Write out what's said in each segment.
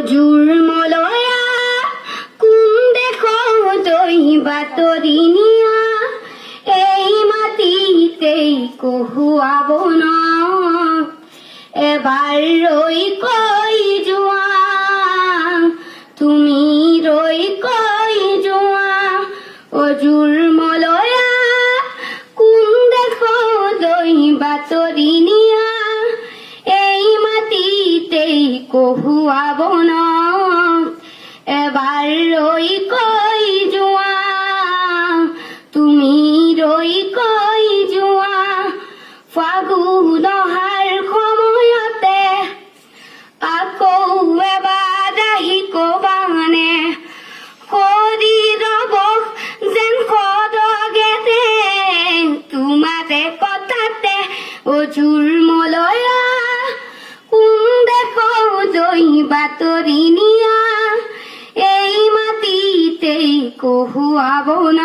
অজুৰ মলয়া কোন দেশত বাতৰি নিয়া এই মাটিতেই কহুৱাব ন এবাৰ ৰৈ কৈ যোৱা তুমি ৰৈ কৈ যোৱা অজুৰ মলয়া কোন দেশত বাতৰি নিয়া এই মাটিতেই কহুৱাব ন এবাৰ ৰৈ কৈ যোৱা তুমি ৰৈ কৈ যোৱা ফাগুন অহাৰ সময়তে আকৌ এবাৰ আহি কবানে কৰি ৰব যেন সদগেতে তোমাৰে কথাতে অজুৰ মলয়া কোন দেশত বাতৰি নিয়া এই মাটিতেই কহুৱাব ন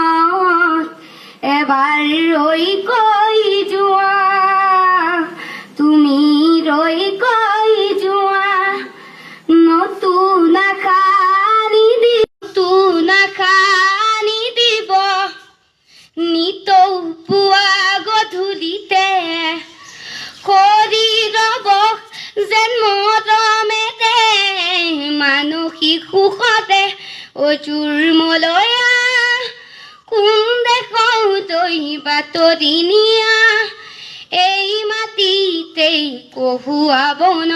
এবাৰ ৰৈ কৈ যোৱা তুমি ৰৈ কৈ যোৱা নতুন আশানি দিব নিতৌ পুৱা গধূলিতে কৰি ৰব যেন মৰমেতে মানসিক সুখতে অজুৰ মলয়া কোন দেশত বাতৰি নিয়া এই মাটিতেই কহুৱাব ন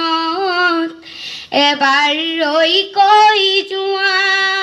এবাৰ ৰৈ কৈ যোৱা